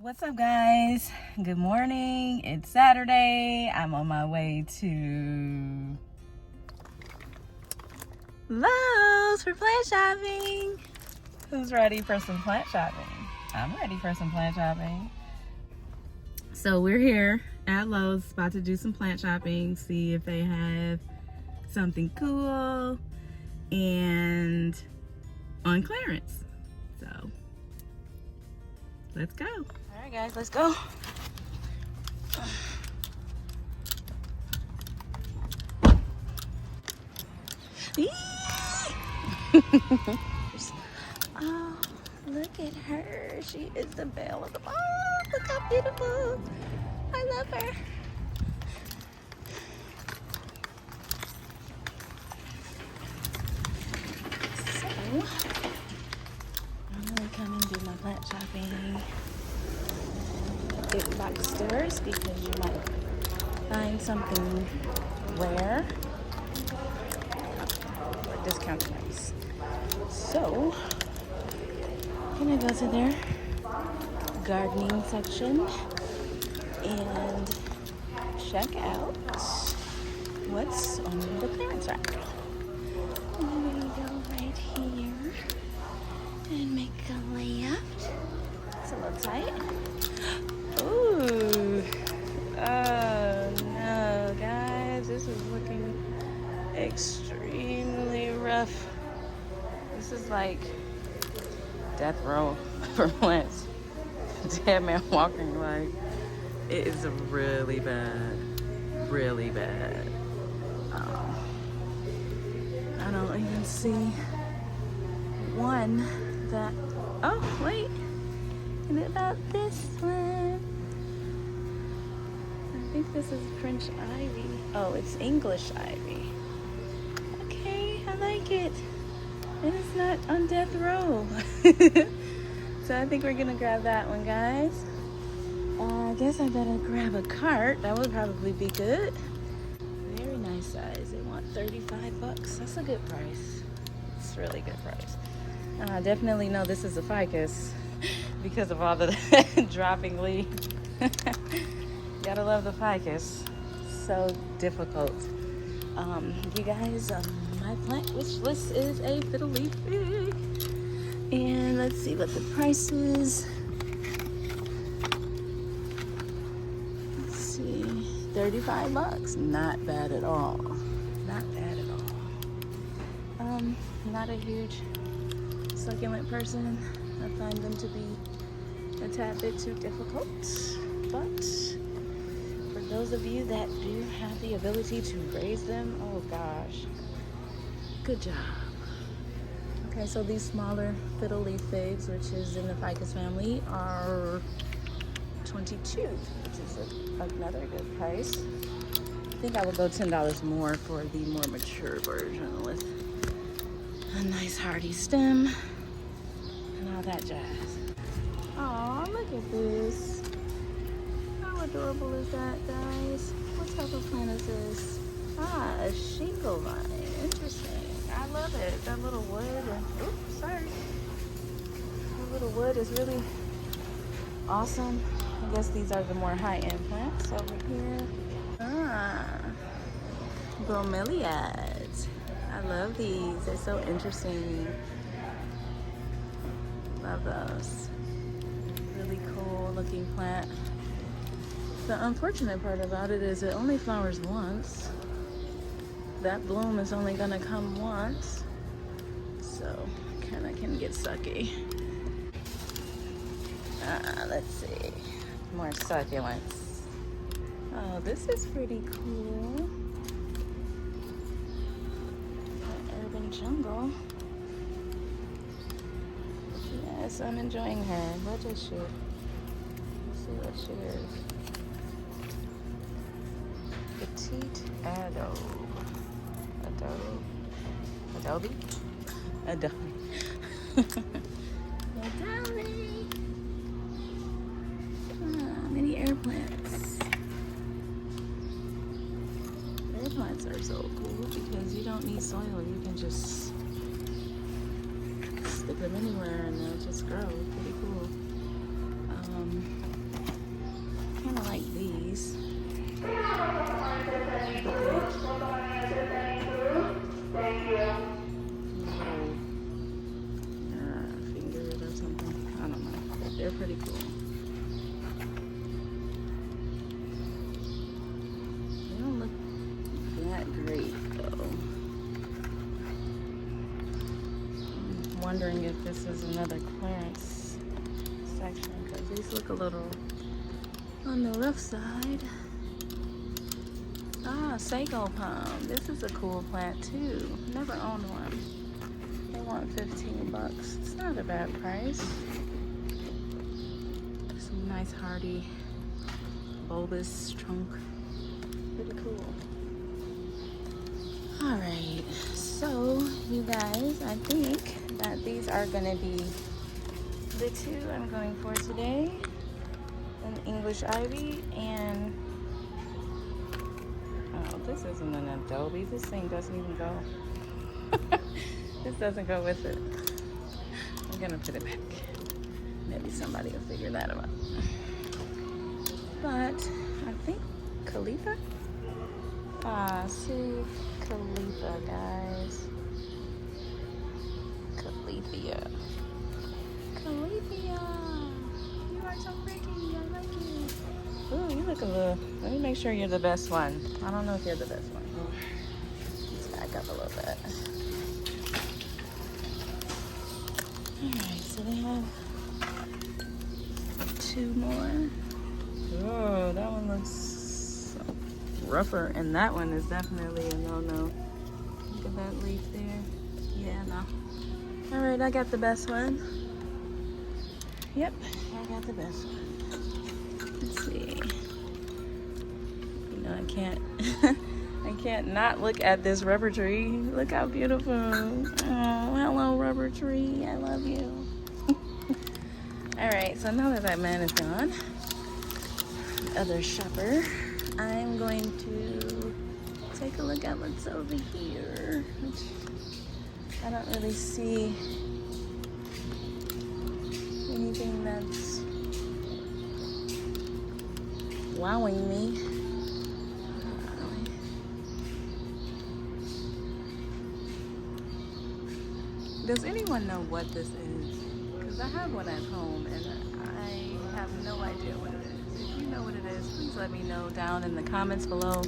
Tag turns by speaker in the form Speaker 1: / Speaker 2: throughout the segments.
Speaker 1: What's up, guys? Good morning. It's Saturday. I'm on my way to Lowe's for plant shopping. Who's ready for some plant shopping? I'm ready for some plant shopping. So we're here at Lowe's about to do some plant shopping, see if they have something cool and on clearance. So let's go. All right, guys, let's go. Oh, look at her. She is the belle of the ball. Look how beautiful. I love her. So, I'm gonna come and do my plant shopping. Big box stores because you might find something rare or discount price. So I'm gonna go to their gardening section and check out what's on the clearance rack. I'm gonna go right here and make a left. It's a little tight. Ooh. Oh no, guys, this is looking extremely rough. This is like death row for plants. Dead man walking, like, it is really bad. Really bad. I don't even see one that, oh wait, and about this one. I think this is French ivy. Oh, it's English ivy. Okay, I like it. And it's not on death row. So I think we're gonna grab that one, guys. I guess I better grab a cart. That would probably be good. Very nice size. They want 35 bucks. That's a good price. It's a really good price. I definitely know this is a ficus because of all the dropping leaves. Gotta love the ficus. So difficult. You guys, my plant wish list is a fiddle leafy. And let's see what the price is. Let's see, 35 bucks. Not bad at all. Not bad at all. Not a huge succulent person. I find them to be a tad bit too difficult. But for those of you that do have the ability to raise them, oh gosh, good job. Okay, so these smaller fiddle leaf figs, which is in the ficus family, are $22, which is another good price. I think I would go $10 more for the more mature version with a nice hardy stem and all that jazz. Oh, look at this. How adorable is that, guys? What type of plant is this? Ah, a shingle vine. Interesting. I love it. That little wood and, oops, sorry. That little wood is really awesome. I guess these are the more high-end plants over here. Ah, bromeliads. I love these. They're so interesting. Love those. Really cool looking plant. The unfortunate part about it is it only flowers once. That bloom is only gonna come once, so kind of can get sucky. Let's see, more succulents. Oh, this is pretty cool. An urban jungle. Yes, I'm enjoying her. What is she? Let's see what she is. Petite adobe. Adobe? Adobe. Many air plants. Air plants are so cool because you don't need soil. You can just stick them anywhere and they'll just grow. Pretty cool. wondering if this is another clearance section because these look a little on the rough side. Ah, sago palm. This is a cool plant too. Never owned one. They want 15 bucks. It's not a bad price. Some nice hardy bulbous trunk. Pretty cool. Alright, so you guys, I think that these are gonna be the two I'm going for today. An English ivy and oh, this isn't an adobe. This thing doesn't even go. This doesn't go with it. I'm gonna put it back. Maybe somebody will figure that out. But I think Khalifa. Ah, see Khalifa, guys. Khalifa. Khalifa. You are so pretty. I like you. Ooh, you look a little. Let me make sure you're the best one. I don't know if you're the best one. Let's back up a little bit. Alright, so they have two more. Oh, that one looks rougher, and that one is definitely a no-no. Look at that leaf there. Yeah, no. Alright, I got the best one. Yep, I got the best one. Let's see. You know, I can't I can't not look at this rubber tree. Look how beautiful. Oh, hello rubber tree. I love you. Alright, so now that that man is gone, the other shopper, I'm going to take a look at what's over here, which I don't really see anything that's wowing me. Does anyone know what this is? Because I have one at home and I have no idea what it is. If you know what it is, please let me know down in the comments below.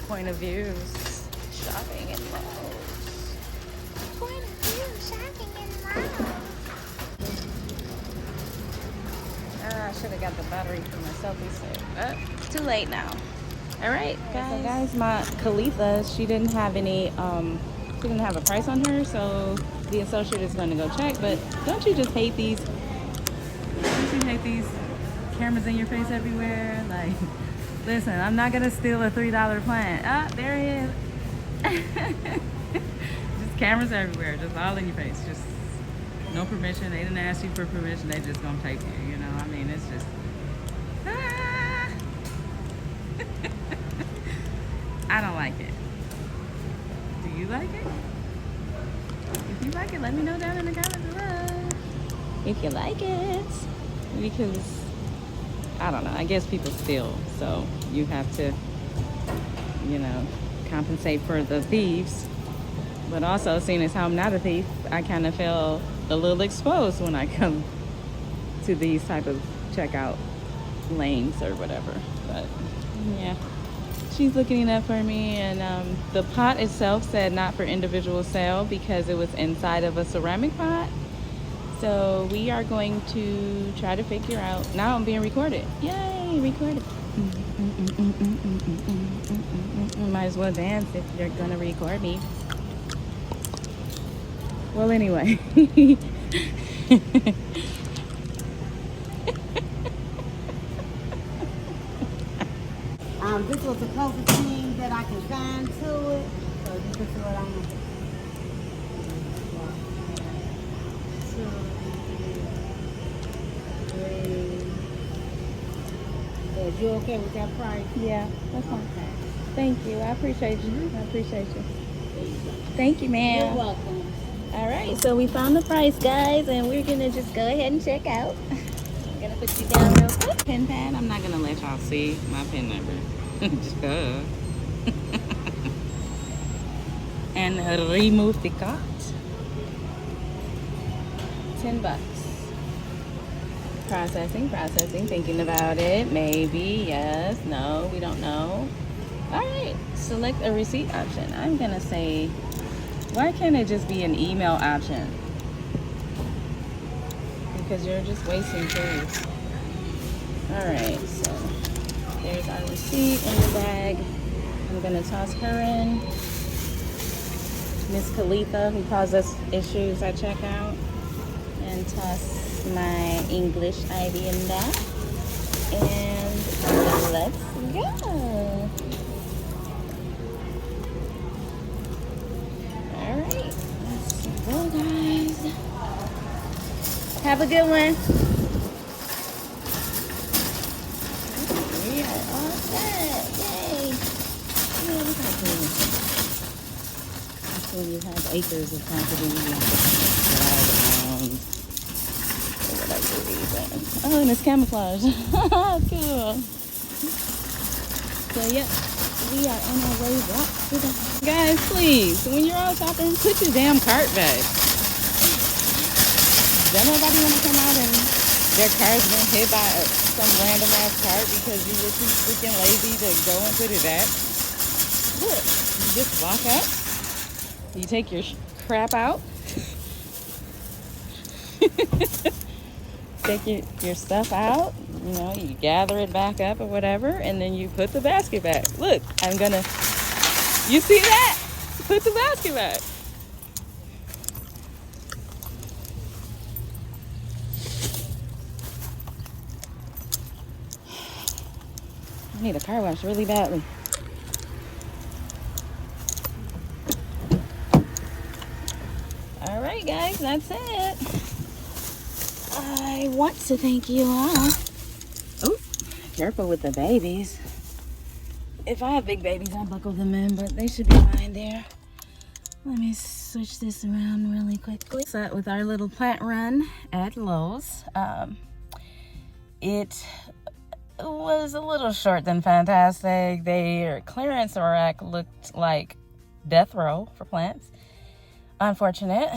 Speaker 1: Point of views, shopping in Lowe. Point of view, shopping in Lowe. I should have got the battery for my selfie stick, but it's too late now. All right, guys. So guys, my Khalifa, she didn't have any, she didn't have a price on her, so the associate is going to go check. But don't you just hate these? Don't you hate these cameras in your face everywhere? Like, listen, I'm not gonna steal a $3 plant. Ah, there he is. Just cameras everywhere, just all in your face. Just no permission. They didn't ask you for permission. They just gonna take you. You know, I mean, it's just. Ah. I don't like it. Do you like it? If you like it, let me know down in the comments below. If you like it, because I don't know. I guess people steal, so you have to, you know, compensate for the thieves. But also, seeing as how I'm not a thief, I kind of feel a little exposed when I come to these type of checkout lanes or whatever. But yeah, she's looking it up for me, and the pot itself said not for individual sale because it was inside of a ceramic pot. So we are going to try to figure out. Now I'm being recorded. Yay, recorded. Might as well dance if you're gonna record me. Well, anyway.
Speaker 2: This was the closest thing that I can find to it. So this is what I'm going to. So is you okay with that price?
Speaker 1: Yeah, that's fine.
Speaker 2: Okay.
Speaker 1: Thank you. I appreciate you. I appreciate you. Thank you, ma'am.
Speaker 2: You're welcome.
Speaker 1: All right, so we found the price, guys, and we're gonna just go ahead and check out. I'm gonna put you down real quick. Pen pad. I'm not gonna let y'all see my pen number. Just go. And remove the cart. $10. Processing, thinking about it. Maybe, yes, no, we don't know. All right, select a receipt option. I'm gonna say, why can't it just be an email option? Because you're just wasting food. All right, so there's our receipt in the bag. I'm gonna toss her in. Miss Kalitha, who caused us issues at checkout, and toss my English ID in there. And let's go. All right, let's go, guys. Have a good one. We are all set. Yay. Yeah, look how cool. That's when you have acres of property and drive around for whatever reason. Oh, and it's camouflage. Cool. So, yep, we are on our way back to the... Guys, please, when you're out shopping, put your damn cart back. Don't nobody want to come out and their car's been hit by some random ass cart because you were too freaking lazy to go and put it back. Look, you just walk up, you take your crap out, take your stuff out, you know, you gather it back up or whatever, and then you put the basket back. Look, you see that? Put the basket back. I need a car wash really badly. All right, guys, that's it. I want to thank you all. Oh, careful with the babies. If I have big babies, I'll buckle them in, but they should be fine there. Let me switch this around really quickly. So with our little plant run at Lowe's, it was a little short than fantastic. Their clearance rack looked like death row for plants. Unfortunate.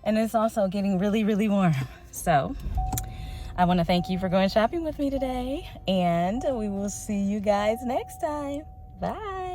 Speaker 1: And it's also getting really, really warm. So I want to thank you for going shopping with me today, and we will see you guys next time. Bye.